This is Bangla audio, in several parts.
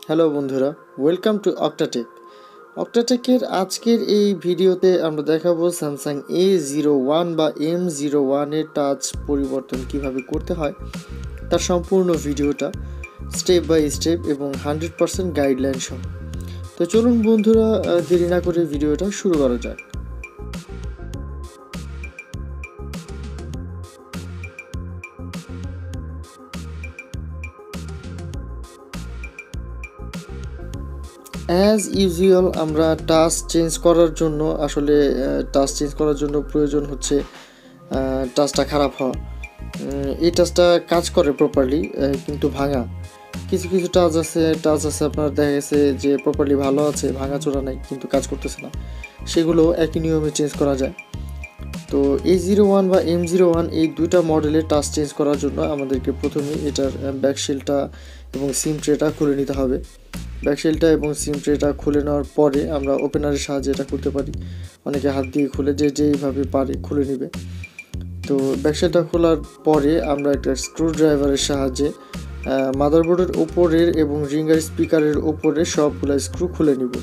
হ্যালো বন্ধুরা, ওয়েলকাম টু অক্টাটেক। অক্টাটেকের আজকের এই ভিডিওতে আমরা দেখাবো স্যামসাং A01 বা M01 এর টাচ পরিবর্তন কিভাবে করতে হয় তার সম্পূর্ণ ভিডিওটা স্টেপ বাই স্টেপ এবং 100% গাইডলাইন সহ। তো চলুন বন্ধুরা, দেরি না করে ভিডিওটা শুরু করা যাক। অ্যাজ ইউজুয়াল আমরা টাচ চেঞ্জ করার জন্য প্রয়োজন হচ্ছে টাচটা খারাপ হওয়া। এই টাচটা কাজ করে প্রপারলি, কিন্তু ভাঙা কিছু কিছু টাচ আছে আপনার দেখা গেছে যে প্রপারলি ভালো আছে, ভাঙাচোরা নাই, কিন্তু কাজ করতেছে না। সেগুলো একই নিয়মে চেঞ্জ করা যায়। তো A01 বা M01 এই দুইটা মডেলের টাচ চেঞ্জ করার জন্য আমাদেরকে প্রথমে এটার ব্যাকশেলটা এবং সিম ট্রেটা খুলে নিতে হবে। ব্যাকশেলটা এবং সিম ট্রেটা খুলে নেওয়ার পরে আমরা ওপেনারের সাহায্যে এটা খুলতে পারি। অনেকে হাত দিয়ে খুলে যেইভাবে পারে খুলে নেবে। তো ব্যাকশেলটা খোলার পরে আমরা একটা স্ক্রু ড্রাইভারের সাহায্যে মাদারবোর্ডের ওপরের এবং রিঙ্গার স্পিকারের ওপরে সবগুলো স্ক্রু খুলে নিব।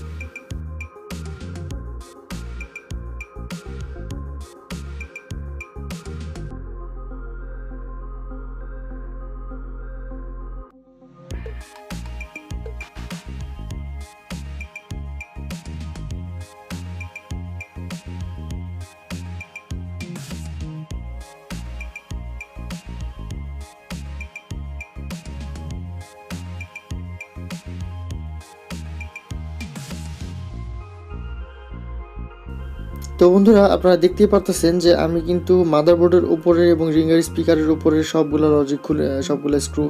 তো বন্ধুরা, আপনারা দেখতেই পারতেছেন যে আমি কিন্তু মাদারবোর্ডের উপরে এবং রিঙ্গার স্পিকারের উপরে সবগুলো স্ক্রু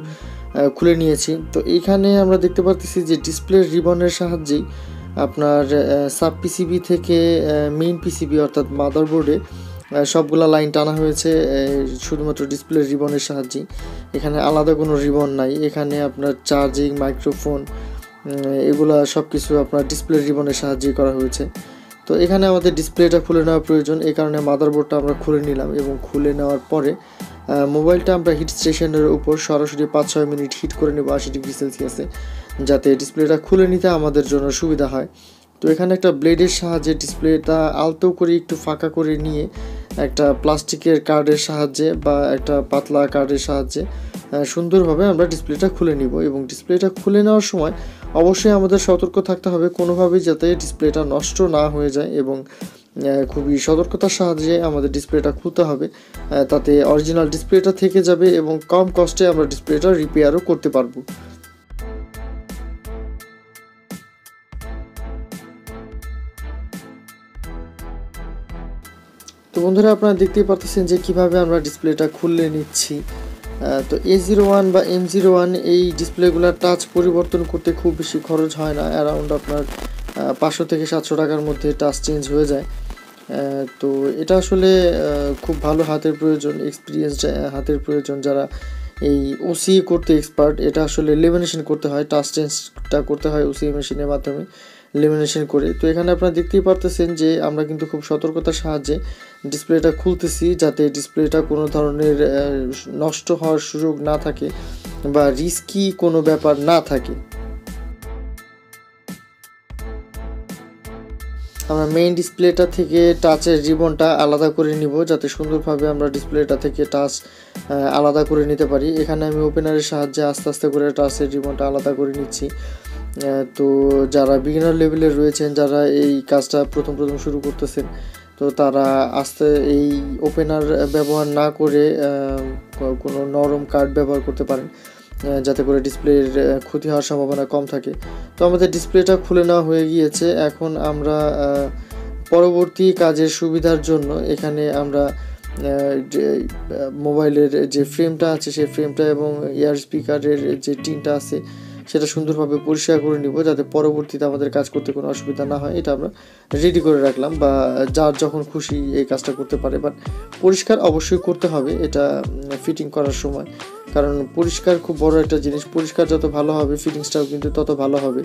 খুলে নিয়েছি। তো এইখানে আমরা দেখতে পারতেছি যে ডিসপ্লে রিবনের সাহায্যেই আপনার সাব পিসিবি থেকে মেইন পিসিবি অর্থাৎ মাদারবোর্ডে সবগুলা লাইন টানা হয়েছে শুধুমাত্র ডিসপ্লে রিবনের সাহায্যেই। এখানে আলাদা কোনো রিবন নাই। এখানে আপনার চার্জিং, মাইক্রোফোন, এগুলা সব কিছু আপনার ডিসপ্লে রিবনের সাহায্যেই করা হয়েছে। তো এখানে আমাদের ডিসপ্লেটা খুলে নেওয়া প্রয়োজন, এই কারণে মাদারবোর্ডটা আমরা খুলে নিলাম এবং খুলে নেওয়ার পরে মোবাইলটা আমরা হিট স্টেশনের উপর সরাসরি 5-6 মিনিট হিট করে নেব 80 ডিগ্রি সেলসিয়াসে, যাতে ডিসপ্লেটা খুলে নিতে আমাদের জন্য সুবিধা হয়। তো এখানে একটা ব্লেডের সাহায্যে ডিসপ্লেটা আলতো করে একটু ফাঁকা করে নিয়ে একটা প্লাস্টিকের কার্ডের সাহায্যে বা একটা পাতলা কার্ডের সাহায্যে সুন্দরভাবে আমরা ডিসপ্লেটা খুলে নিব। এবং ডিসপ্লেটা খুলে নেওয়ার সময় অবশ্যই আমাদের সতর্ক থাকতে হবে কোনোভাবেই যাতে ডিসপ্লেটা নষ্ট না হয়ে যায়, এবং খুবই সতর্কতার সাহায্যে আমাদের ডিসপ্লেটা খুলতে হবে, তাতে অরিজিনাল ডিসপ্লেটা থেকে যাবে এবং কম কস্টে আমরা ডিসপ্লেটা রিপেয়ারও করতে পারবো। তো বন্ধুরা, আপনারা দেখতেই পারতেছেন যে কিভাবে আমরা ডিসপ্লেটা খুলে নিচ্ছি। তো A01 বা M01 এই ডিসপ্লেগুলোর টাচ পরিবর্তন করতে খুব বেশি খরচ হয় না, অ্যারাউন্ড আপনার 500 থেকে 700 টাকার মধ্যে টাচ চেঞ্জ হয়ে যায়। তো এটা আসলে খুব ভালো হাতের প্রয়োজন, এক্সপিরিয়েন্সড হাতের প্রয়োজন, যারা এই ওসি করতে এক্সপার্ট। এটা আসলে লেমিনেশন করতে হয়, টাচ চেঞ্জটা করতে হয় ওসি মেশিনের মাধ্যমে লেমিনেশন করে। তো এখানে আপনারা দেখতেই পারতেছেন যে আমরা কিন্তু খুব সতর্কতার সাহায্যে ডিসপ্লেটা খুলতেছি, যাতে ডিসপ্লেটা কোনো ধরনের নষ্ট হওয়ার সুযোগ না থাকে বা রিস্কি কোনো ব্যাপার না থাকে। আমরা মেইন ডিসপ্লেটা থেকে টাচের রিবনটা আলাদা করে নিব, যাতে সুন্দরভাবে আমরা ডিসপ্লেটা থেকে টাচ আলাদা করে নিতে পারি। এখানে আমি ওপেনারের সাহায্যে আস্তে আস্তে করে টাচের রিবনটা আলাদা করে নিচ্ছি। তো যারা বিগিনার লেভেলে রয়েছেন, যারা এই কাজটা প্রথম শুরু করতেছেন, তো তারা এই ওপেনার ব্যবহার না করে কোনো নরম কার্ড ব্যবহার করতে পারেন, যাতে করে ডিসপ্লের ক্ষতি হওয়ার সম্ভাবনা কম থাকে। তো আমাদের ডিসপ্লেটা খুলে নেওয়া হয়ে গিয়েছে। এখন আমরা পরবর্তী কাজের সুবিধার জন্য এখানে আমরা মোবাইলের যে ফ্রেমটা আছে সেই ফ্রেমটা এবং এয়ার স্পিকারের যে টিনটা আছে সেটা সুন্দরভাবে পরিষ্কার করে নিব, যাতে পরবর্তীতে আমাদের কাজ করতে কোনো অসুবিধা না হয়। এটা আমরা রেডি করে রাখলাম, বা যার যখন খুশি এই কাজটা করতে পারে, বাট পরিষ্কার অবশ্যই করতে হবে এটা ফিটিং করার সময়, কারণ পরিষ্কার খুব বড় একটা জিনিস। পরিষ্কার যত ভালো হবে ফিটিংসটাও কিন্তু তত ভালো হবে।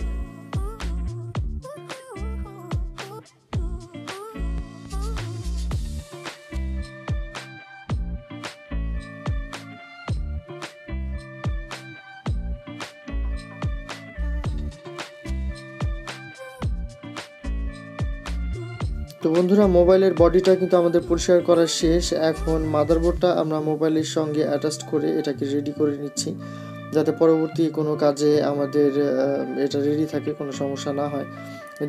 তো বন্ধুরা, মোবাইলের বডিটা কিন্তু আমাদের পরিষ্কার করা শেষ। এখন মাদারবোর্ডটা আমরা মোবাইলের সঙ্গে অ্যাটাচ করে এটাকে রেডি করে নিচ্ছি, যাতে পরবর্তী কোনো কাজে আমাদের এটা রেডি থাকে, কোনো সমস্যা না হয়।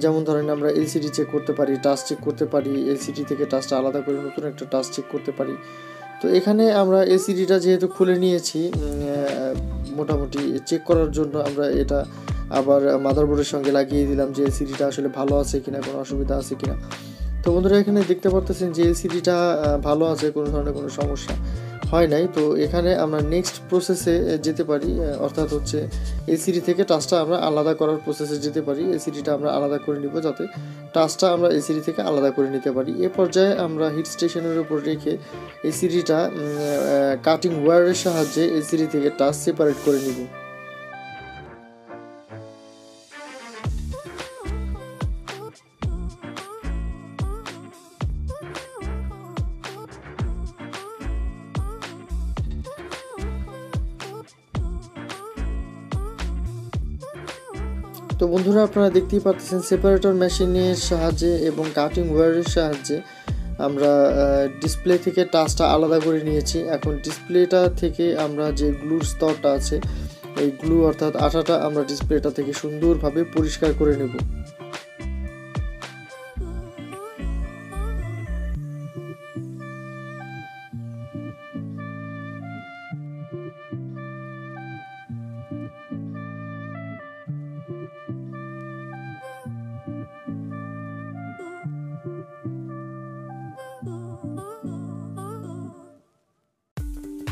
যেমন ধরেন আমরা এলসিডি চেক করতে পারি, টাচ চেক করতে পারি, এলসিডি থেকে টাচটা আলাদা করে নতুন একটা টাচ চেক করতে পারি। তো এখানে আমরা এলসিডিটা যেহেতু খুলে নিয়েছি মোটামুটি চেক করার জন্য, আমরা এটা আবার মাদারবোর্ডের সঙ্গে লাগিয়ে দিলাম যে এলসিডিটা আসলে ভালো আছে কিনা, কোনো অসুবিধা আছে কিনা। তো বন্ধুরা, এখানে দেখতে পারতেছেন যে এলসিডিটা ভালো আছে, কোনো ধরনের কোনো সমস্যা হয় নাই। তো এখানে আমরা নেক্সট প্রসেসে যেতে পারি, অর্থাৎ হচ্ছে এলসিডি থেকে টাচটা আমরা আলাদা করার প্রসেসে যেতে পারি। এলসিডিটা আমরা আলাদা করে নিব, যাতে টাচটা আমরা এলসিডি থেকে আলাদা করে নিতে পারি। এ পর্যায়ে আমরা হিট স্টেশনের উপর রেখে এলসিডিটা কাটিং ওয়্যারের সাহায্যে এলসিডি থেকে টাচ সেপারেট করে নিব। তো বন্ধুরা, আপনারা দেখতেই পাচ্ছেন সেপারেটর মেশিনের সাহায্যে এবং কাটিং ওয়্যারের সাহায্যে আমরা ডিসপ্লে থেকে টাচটা আলাদা করে নিয়েছি। এখন ডিসপ্লেটা থেকে আমরা যে গ্লুর স্তরটা আছে, এই গ্লু অর্থাৎ আঠাটা আমরা ডিসপ্লেটা থেকে সুন্দরভাবে পরিষ্কার করে নেব।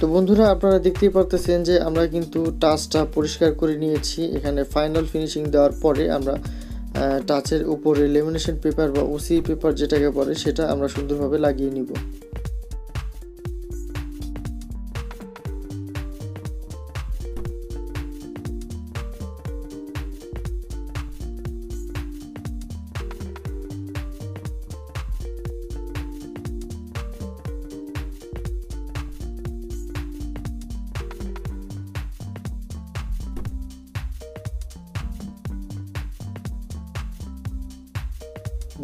তো বন্ধুরা, আপনারা দেখতেই পারতেছেন যে আমরা কিন্তু টাচটা পরিষ্কার করে নিয়েছি। এখানে ফাইনাল ফিনিশিং দেওয়ার পরে আমরা টাচের উপরে লেমিনেশন পেপার বা ওসি পেপার যেটাকে বলে, সেটা আমরা সুন্দরভাবে লাগিয়ে নিব।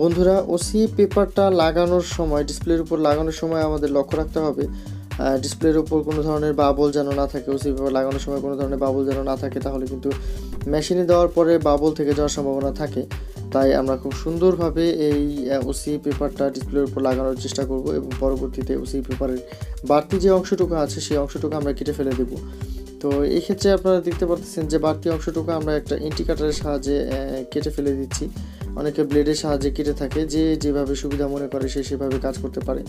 বন্ধুরা, ওসি পেপারটা লাগানোর সময়, ডিসপ্লের উপর লাগানোর সময় আমাদের লক্ষ্য রাখতে হবে ডিসপ্লের উপর কোনো ধরনের বাবল যেন না থাকে। ওসি পেপার লাগানোর সময় কোনো ধরনের বাবল যেন না থাকে, তাহলে কিন্তু মেশিনে দেওয়ার পরে বাবল থেকে যাওয়ার সম্ভাবনা থাকে। তাই আমরা খুব সুন্দরভাবে এই ওসি পেপারটা ডিসপ্লের উপর লাগানোর চেষ্টা করব এবং পরবর্তীতে ওসি পেপারের বাড়তি যে অংশটুকু আছে সেই অংশটুকু আমরা কেটে ফেলে দেব। তো এই ক্ষেত্রে আপনারা দেখতে পাচ্ছেন যে বাড়তি অংশটুকু আমরা একটা ইন্ডিকেটরের সাহায্যে কেটে ফেলে দিচ্ছি। অনেকে ব্লেডের সাহায্যে কেটে থাকে, যে যেভাবে সুবিধা মনে করে সে সেভাবে কাজ করতে পারে।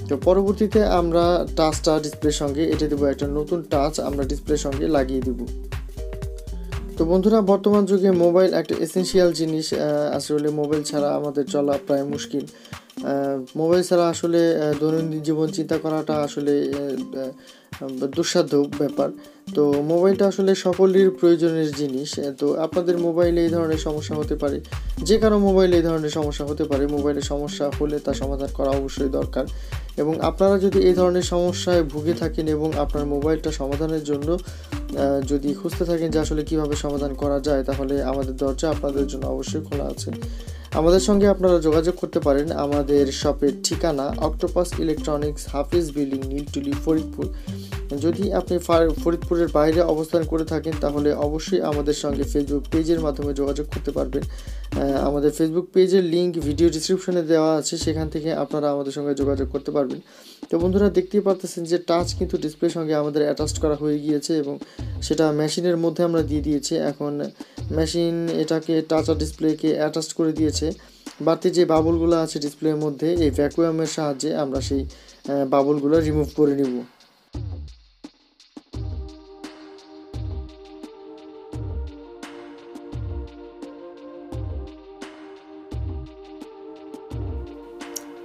তো পরবর্তীতে আমরা টাচটা ডিসপ্লের সঙ্গে এঁটে দেবো, একটা নতুন টাচ আমরা ডিসপ্লের সঙ্গে লাগিয়ে দেব। তো বন্ধুরা, বর্তমান যুগে মোবাইল একটা এসেনশিয়াল জিনিস। আসলে মোবাইল ছাড়া আমাদের চলা প্রায় মুশকিল। মোবাইল ছাড়া আসলে দৈনন্দিন জীবন চিন্তা করাটা আসলে দুঃসাধ্য ব্যাপার। তো মোবাইলটা আসলে সকলের প্রয়োজনের জিনিস। তো আপনাদের মোবাইলে এই ধরনের সমস্যা হতে পারে, যে কারো মোবাইলে এই ধরনের সমস্যা হতে পারে। মোবাইলে সমস্যা হলে তা সমাধান করা অবশ্যই দরকার। এবং আপনারা যদি এই ধরনের সমস্যায় ভুগে থাকেন এবং আপনার মোবাইলটা সমাধানের জন্য যদি খুঁজতে থাকেন যে আসলে কীভাবে সমাধান করা যায়, তাহলে আমাদের দরজা আপনাদের জন্য অবশ্যই খোলা আছে। আমাদের সঙ্গে আপনারা যোগাযোগ করতে পারেন। আমাদের শপের ঠিকানা অক্টোপাস ইলেকট্রনিক্স, হাফিজ বিল্ডিং, নীলটুলি, ফরিদপুর। যদি আপনি ফরিদপুরের বাইরে অবস্থান করে থাকেন, তাহলে অবশ্যই আমাদের সঙ্গে ফেসবুক পেজের মাধ্যমে যোগাযোগ করতে পারবেন। আমাদের ফেসবুক পেজের লিঙ্ক ভিডিও ডিসক্রিপশনে দেওয়া আছে, সেখান থেকে আপনারা আমাদের সঙ্গে যোগাযোগ করতে পারবেন। তো বন্ধুরা, দেখতেই পারতেছেন যে টাচ কিন্তু ডিসপ্লের সঙ্গে আমাদের অ্যাটাচ করা হয়ে গিয়েছে এবং সেটা মেশিনের মধ্যে আমরা দিয়ে দিয়েছি। এখন মেশিন এটাকে টাচ আর ডিসপ্লেকে অ্যাটাচ করে দিয়েছে। বাড়তি যে বাবলগুলো আছে ডিসপ্লের মধ্যে, এই ভ্যাকুয়ামের সাহায্যে আমরা সেই বাবলগুলো রিমুভ করে নিব।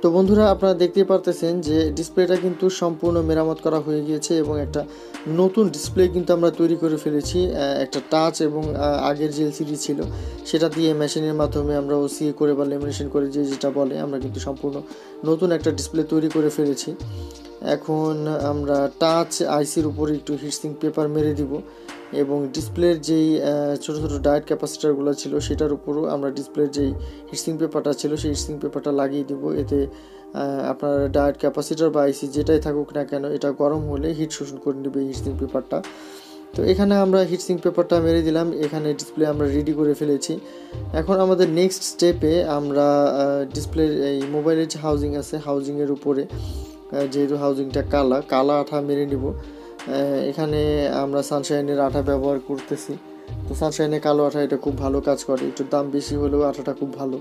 তো বন্ধুরা, আপনারা দেখতেই পারতেছেন যে ডিসপ্লেটা কিন্তু সম্পূর্ণ মেরামত করা হয়ে গিয়েছে এবং একটা নতুন ডিসপ্লে কিন্তু আমরা তৈরি করে ফেলেছি। একটা টাচ এবং আগের যে এলসিডি ছিল সেটা দিয়ে মেশিনের মাধ্যমে আমরা ওসি করে বা লেমিনেশন করে যেটা বলে, আমরা কিন্তু সম্পূর্ণ নতুন একটা ডিসপ্লে তৈরি করে ফেলেছি। এখন আমরা টাচ আইসির উপরে একটু হিটসিঙ্ক পেপার মেরে দিব এবং ডিসপ্লের যেই ছোটো ছোটো ডায়োড ক্যাপাসিটারগুলো ছিল সেটার উপরও আমরা ডিসপ্লের যেই হিটসিং পেপারটা ছিল সেই হিটসিং পেপারটা লাগিয়ে দেবো। এতে আপনার ডায়োড ক্যাপাসিটার বা আইসি যেটাই থাকুক না কেন এটা গরম হলে হিট শোষণ করে নেবে এই হিটসিং পেপারটা। তো এখানে আমরা হিটসিং পেপারটা মেরে দিলাম, এখানে ডিসপ্লে আমরা রেডি করে ফেলেছি। এখন আমাদের নেক্সট স্টেপে আমরা ডিসপ্লের এই মোবাইলের যে হাউজিং আছে হাউজিংয়ের উপরে যেহেতু হাউজিংটা কালা আঠা মেরে নিব। এখানে আমরা সানশাইনের আঠা ব্যবহার করতেছি। তো সানশাইনের কালো আঠা এটা খুব ভালো কাজ করে, একটু দাম বেশি হলেও আঠাটা খুব ভালো।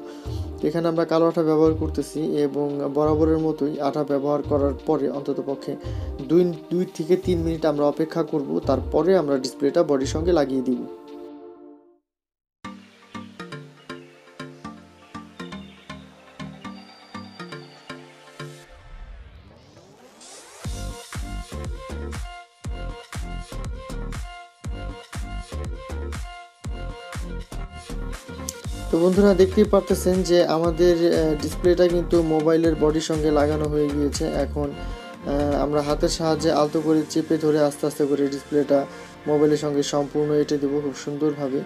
তো এখানে আমরা কালো আঠা ব্যবহার করতেছি এবং বরাবরের মতোই আঠা ব্যবহার করার পরে অন্ততপক্ষে 2 থেকে 3 মিনিট আমরা অপেক্ষা করব, তারপরে আমরা ডিসপ্লেটা বডির সঙ্গে লাগিয়ে দিব। তো বন্ধুরা দেখতেই পারতেছেন যে আমাদের ডিসপ্লেটা কিন্তু মোবাইলের বডির সঙ্গে লাগানো হয়ে গিয়েছে। এখন আমরা হাতের সাহায্যে আলতো করে চেপে ধরে আস্তে আস্তে করে ডিসপ্লেটা মোবাইলের সঙ্গে সম্পূর্ণ এঁটে দেবো খুব সুন্দরভাবে।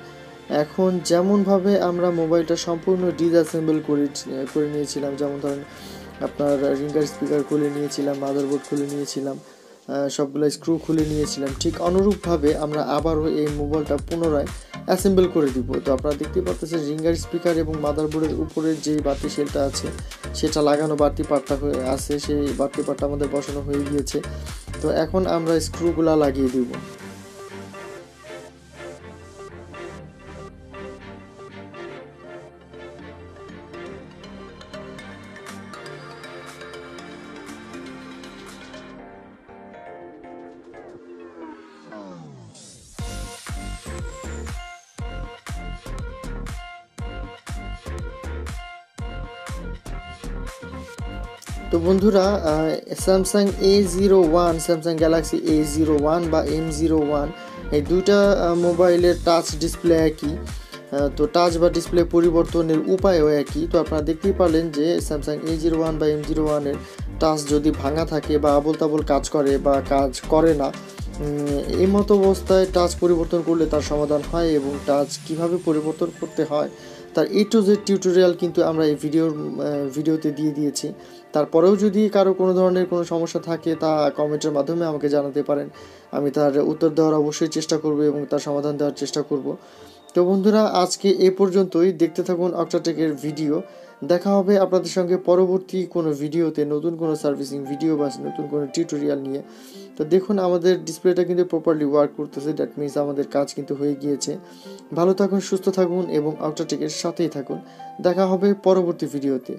এখন যেমনভাবে আমরা মোবাইলটা সম্পূর্ণ ডিসঅ্যাসেম্বল করে নিয়েছিলাম, যেমন ধরেন আপনার রিঙ্গার স্পিকার খুলে নিয়েছিলাম, মাদারবোর্ড খুলে নিয়েছিলাম, সবগুলো স্ক্রু খুলে নিয়েছিলাম, ঠিক অনুরূপভাবে আমরা আবারও এই মোবাইলটা পুনরায় অ্যাসেম্বল করে দিব। তো আপনারা দেখতে পাচ্ছেন রিঙ্গার স্পিকার এবং মাদারবোর্ডের উপরে যে বাড়তি শেলটা আছে সেটা লাগানো বাড়তি পার্টটা হয়ে আছে, সেই বাড়তি পার্টটা আমাদের বসানো হয়ে গিয়েছে। তো এখন আমরা স্ক্রুগুলা লাগিয়ে দিব। তো বন্ধুরা Samsung A01, Samsung Galaxy A01 বা M01 এই দুইটা মোবাইলের টাচ ডিসপ্লে একই। তো টাচ বা ডিসপ্লে পরিবর্তনের উপায়ও একই। তো আপনারা দেখতেই পারলেন যে স্যামসাং A01 বা M01-এর টাচ যদি ভাঙা থাকে বা আবোল তাবোল কাজ করে বা কাজ করে না, এই মতো অবস্থায় টাচ পরিবর্তন করলে তার সমাধান হয় এবং টাচ কিভাবে পরিবর্তন করতে হয় তার A to Z টিউটোরিয়াল কিন্তু আমরা এই ভিডিওতে দিয়ে দিয়েছি। তারপরেও যদি কারো কোনো ধরনের কোনো সমস্যা থাকে তা কমেন্টের মাধ্যমে আমাকে জানাতে পারেন, আমি তার উত্তর দেওয়ার অবশ্যই চেষ্টা করব এবং তার সমাধান দেওয়ার চেষ্টা করব। তো বন্ধুরা আজকে এ পর্যন্তই, দেখতে থাকুন অক্টাটেকের ভিডিও। দেখা হবে আপনাদের সঙ্গে পরবর্তী কোনো ভিডিওতে, নতুন কোনো সার্ভিসিং ভিডিও বা নতুন কোনো টিউটোরিয়াল নিয়ে। তো দেখুন আমাদের ডিসপ্লেটা কিন্তু প্রপারলি ওয়ার্ক করতেছে, দ্যাট মিনস আমাদের কাজ কিন্তু হয়ে গিয়েছে। ভালো থাকুন, সুস্থ থাকুন এবং অক্টাটেকের সাথেই থাকুন। দেখা হবে পরবর্তী ভিডিওতে।